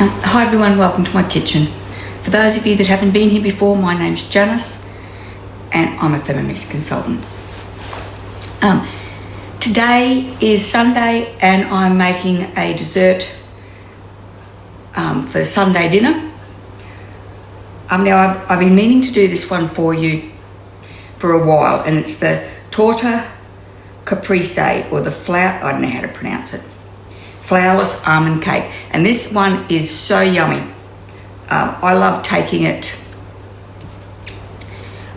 Hi everyone, welcome to my kitchen. For those of you that haven't been here before, my name's Janice and I'm a Thermomix consultant. Today is Sunday and I'm making a dessert for Sunday dinner. Now I've been meaning to do this one for you for a while, and it's the Torta Caprese, or the I don't know how to pronounce it. Flourless almond cake, and this one is so yummy. I love taking it,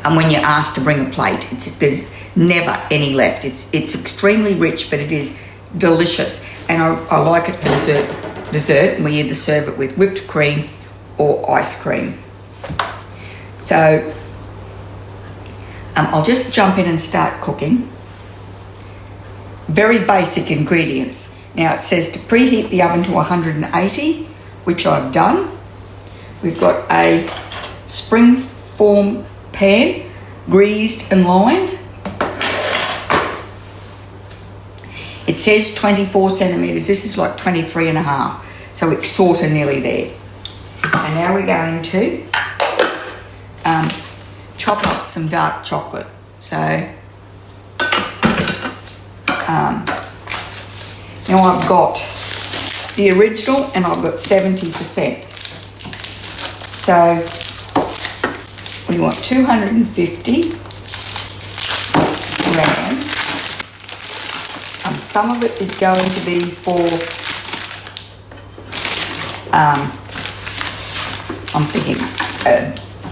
and when you're asked to bring a plate, there's never any left. It's extremely rich, but it is delicious, and I like it for dessert, and we either serve it with whipped cream or ice cream. So I'll just jump in and start cooking. Very basic ingredients. Now it says to preheat the oven to 180, which I've done. We've got a springform pan, greased and lined. It says 24 centimetres. This is like 23 and a half, so it's sort of nearly there. And now we're going to chop up some dark chocolate. So now I've got the original and I've got 70%. So we want 250 grams. Some of it is going to be for, I'm thinking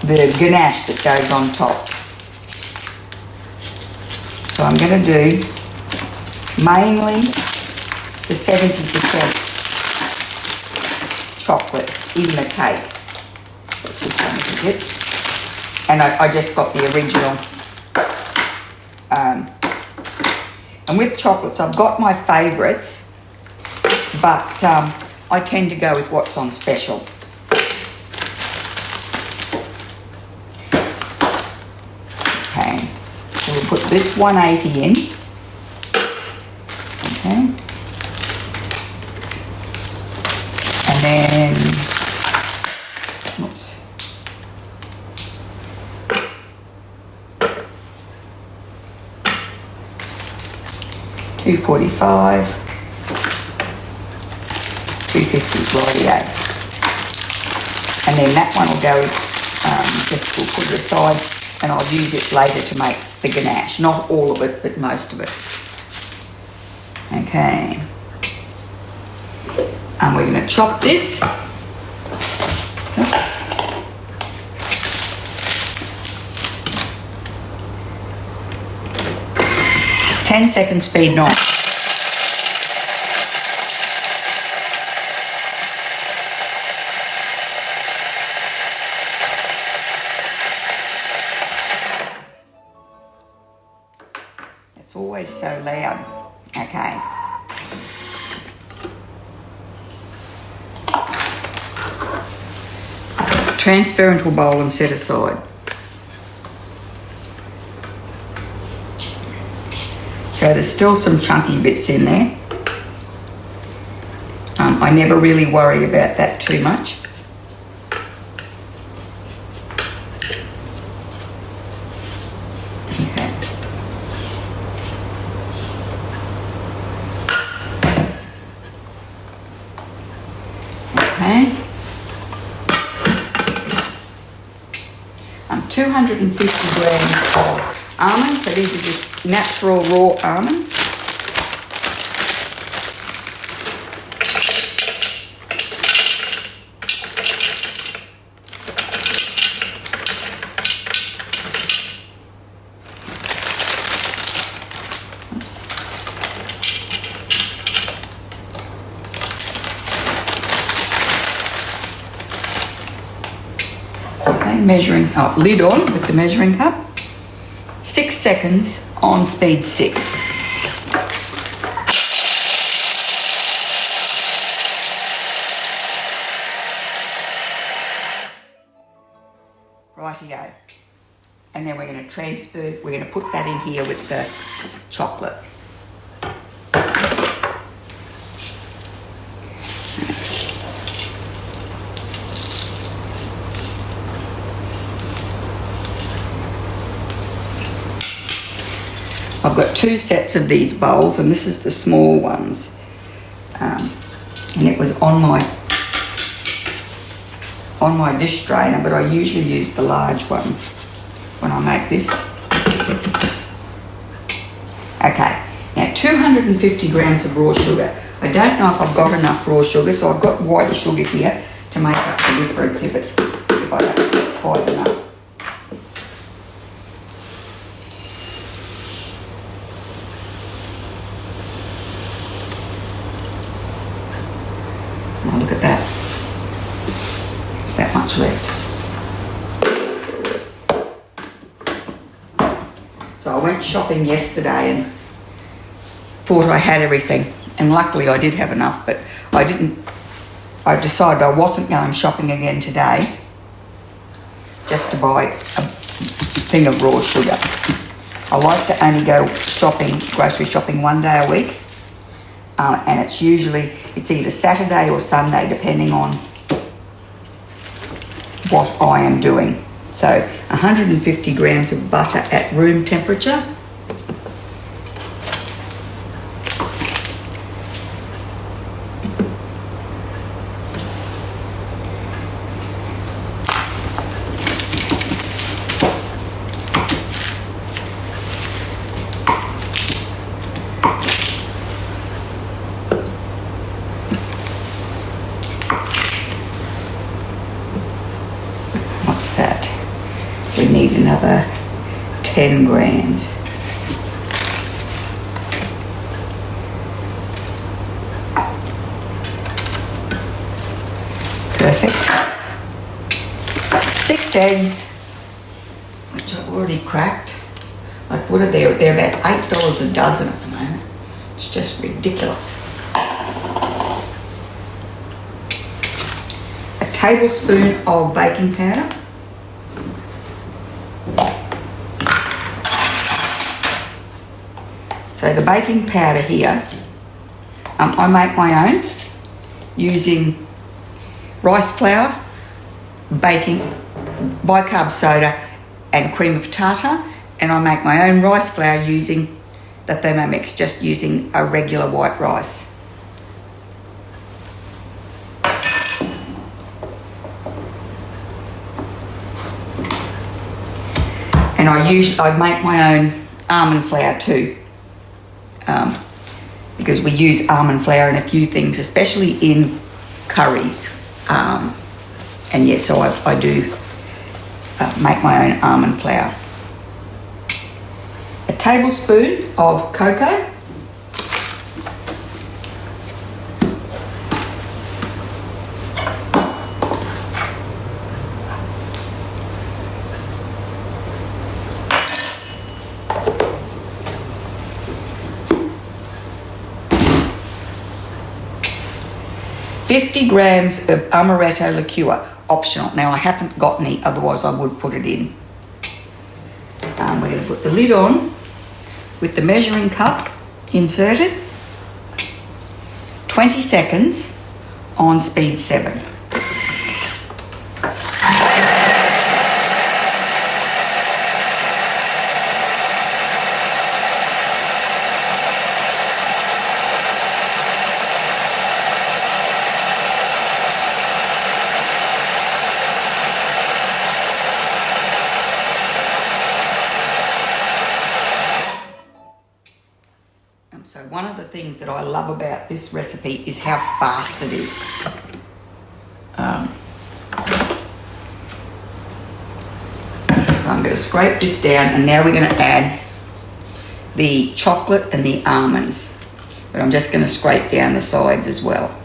the ganache that goes on top. So I'm going to do mainly the 70% chocolate in the cake. That's just going to be it. And I just got the original. And with chocolates, I've got my favourites, but I tend to go with what's on special. Okay, so we'll put this 180 in. Okay. And then, oops. $2.45, $2.50, rightio. And then that one will go, just we'll put it aside and I'll use it later to make the ganache. Not all of it, but most of it. Okay. And we're going to chop this. Oops. 10-second speed knob. It's always so loud. Okay. Transfer into a bowl and set aside. So there's still some chunky bits in there. I never really worry about that too much. Okay. Okay. 250 grams of almonds. So these are just natural raw almonds. Measuring lid on with the measuring cup. 6 seconds on speed 6. Rightio. And then we're going to transfer, we're going to put that in here with the chocolate. I've got 2 sets of these bowls, and this is the small ones. And it was on my dish strainer, but I usually use the large ones when I make this. Okay, now 250 grams of raw sugar. I don't know if I've got enough raw sugar, so I've got white sugar here to make up the difference if I don't get quite enough. Oh, look at that. That much left. So I went shopping yesterday and thought I had everything. And luckily I did have enough, but I didn't. I decided I wasn't going shopping again today just to buy a thing of raw sugar. I like to only go grocery shopping 1 day a week. And it's either Saturday or Sunday, depending on what I am doing. So 150 grams of butter at room temperature. What's that? We need another 10 grams. Perfect. 6 eggs, which I've already cracked. Like, what are they? They're about $8 a dozen at the moment. It's just ridiculous. A tablespoon of baking powder. So the baking powder here, I make my own using rice flour, baking, bicarb soda and cream of tartar, and I make my own rice flour using the Thermomix, just using a regular white rice. And I make my own almond flour too. Because we use almond flour in a few things, especially in curries. And yes, so I do make my own almond flour. A tablespoon of cocoa. $50 grams of amaretto liqueur, optional. Now I haven't got any, otherwise I would put it in. We're going to put the lid on with the measuring cup inserted. 20 seconds on speed 7. So one of the things that I love about this recipe is how fast it is. So I'm going to scrape this down, and now we're going to add the chocolate and the almonds. But I'm just going to scrape down the sides as well.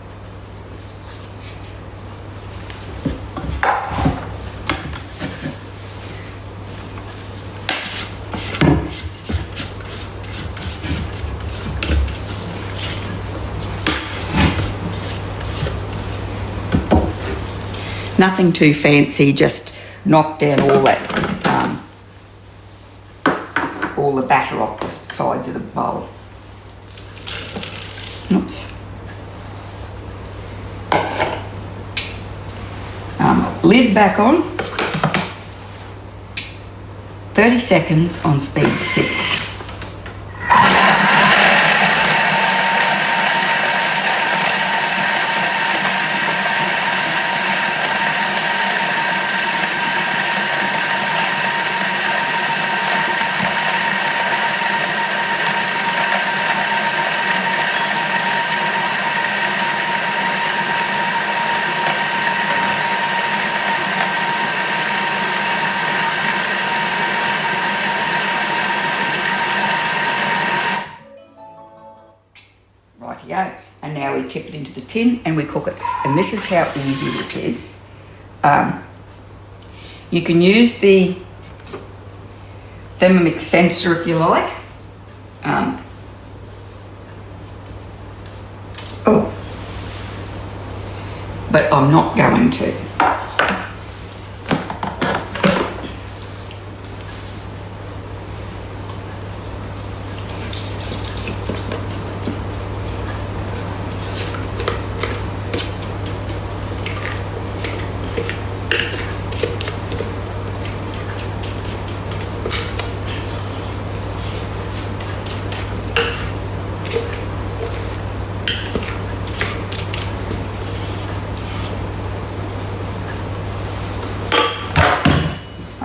Nothing too fancy, just knock down all the batter off the sides of the bowl. Oops. Lid back on. 30 seconds on speed 6. we tip it into the tin and we cook it. And this is how easy this is. You can use the Thermomix sensor if you like. But I'm not going to.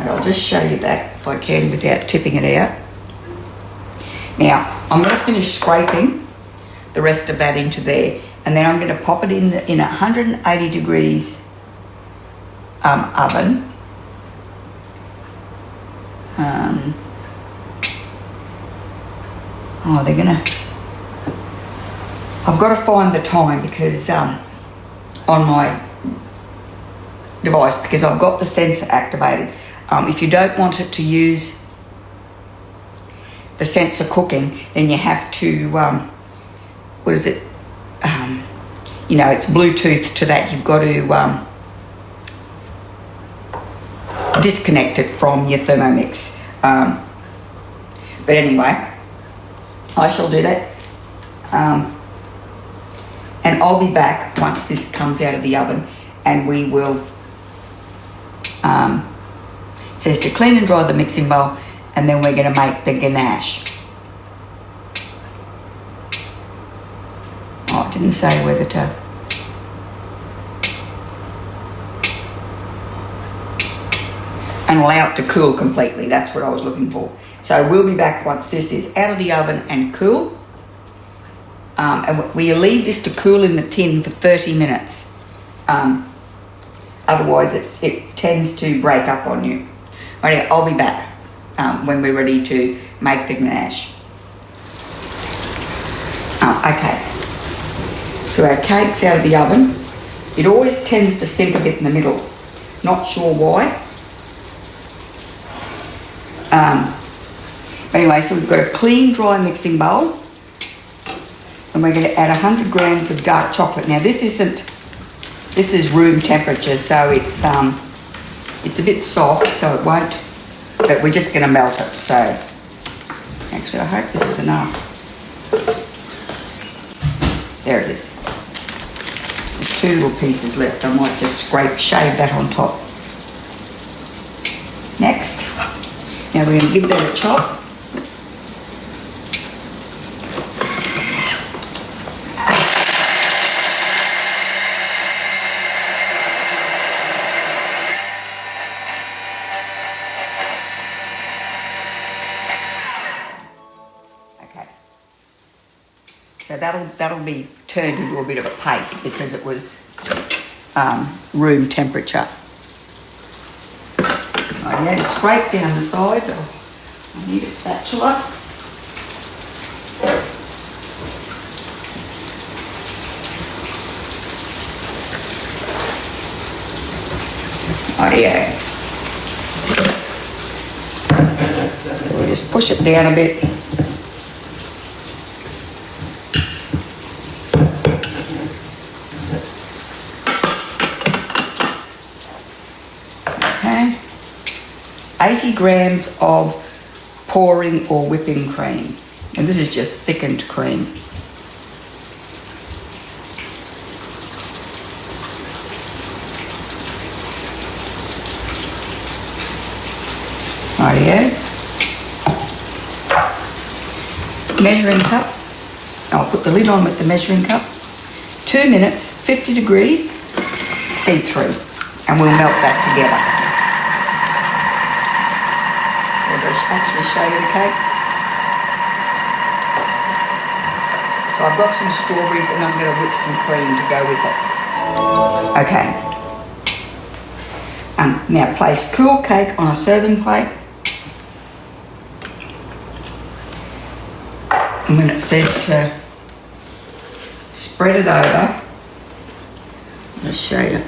I'll just show you that if I can without tipping it out. Now, I'm going to finish scraping the rest of that into there, and then I'm going to pop it in a 180 degrees oven. They're going to... I've got to find the time because on my device, because I've got the sensor activated. If you don't want it to use the sensor cooking, then you have to, what is it? It's Bluetooth to that. You've got to disconnect it from your Thermomix. But anyway, I shall do that. And I'll be back once this comes out of the oven, and we will... It says to clean and dry the mixing bowl, and then we're going to make the ganache. Oh, it didn't say whether to... And allow it to cool completely. That's what I was looking for. So we'll be back once this is out of the oven and cool. And we leave this to cool in the tin for 30 minutes. Otherwise, it tends to break up on you. Alright, I'll be back when we're ready to make the ganache. Okay. So our cake's out of the oven. It always tends to sink a bit in the middle. Not sure why. Anyway, so we've got a clean, dry mixing bowl. And we're going to add 100 grams of dark chocolate. Now this is room temperature, so it's a bit soft, so it won't, but we're just going to melt it. So actually I hope this is enough. There it is. There's 2 little pieces left. I might just shave that on top. Next, now we're going to give that a chop. So that'll be turned into a bit of a paste because it was room temperature. I need to scrape down the sides. I need a spatula. Rightio. So we'll just push it down a bit. Okay. 80 grams of pouring or whipping cream. And this is just thickened cream. Rightio. Measuring cup. I'll put the lid on with the measuring cup. 2 minutes, 50 degrees, speed 3. And we'll melt that together. I'll just actually show you the cake. So I've got some strawberries and I'm going to whip some cream to go with it. Okay. Now place cool cake on a serving plate. And when it says to spread it over. I'll show you.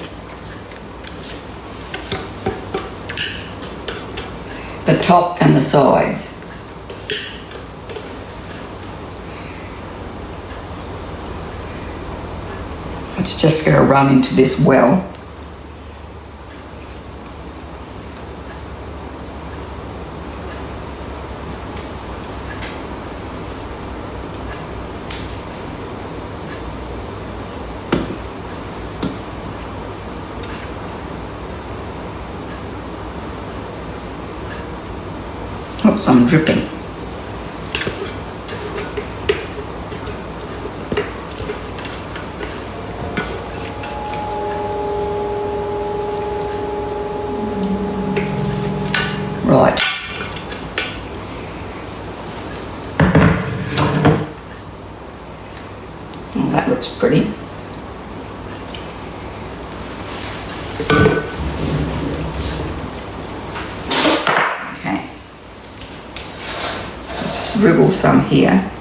The top and the sides. It's just going to run into this well. Oops, I'm dripping. Right. Oh, that looks pretty. Okay. I'll just dribble some here.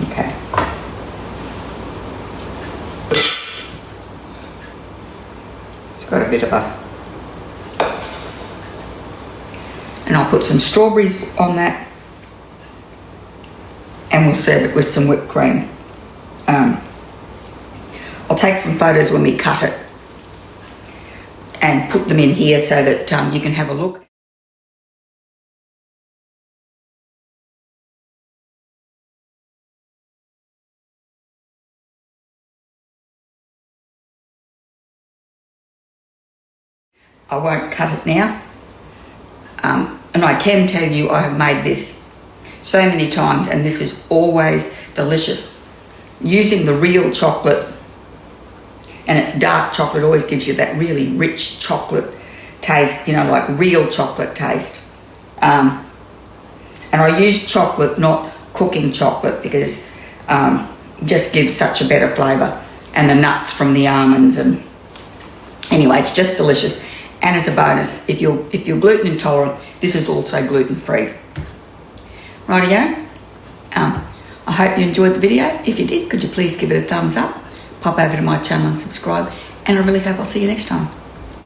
Okay. It's got a bit of a... And I'll put some strawberries on that, and we'll serve it with some whipped cream. I'll take some photos when we cut it and put them in here so that you can have a look. I won't cut it now. And I can tell you I have made this so many times, and this is always delicious. Using the real chocolate, and it's dark chocolate, always gives you that really rich chocolate taste, you know, like real chocolate taste. And I use chocolate, not cooking chocolate, because it just gives such a better flavour. And the nuts from the almonds, and anyway, it's just delicious. And as a bonus, if you're gluten intolerant, this is also gluten free. Rightio. I hope you enjoyed the video. If you did, could you please give it a thumbs up, pop over to my channel and subscribe, and I really hope I'll see you next time.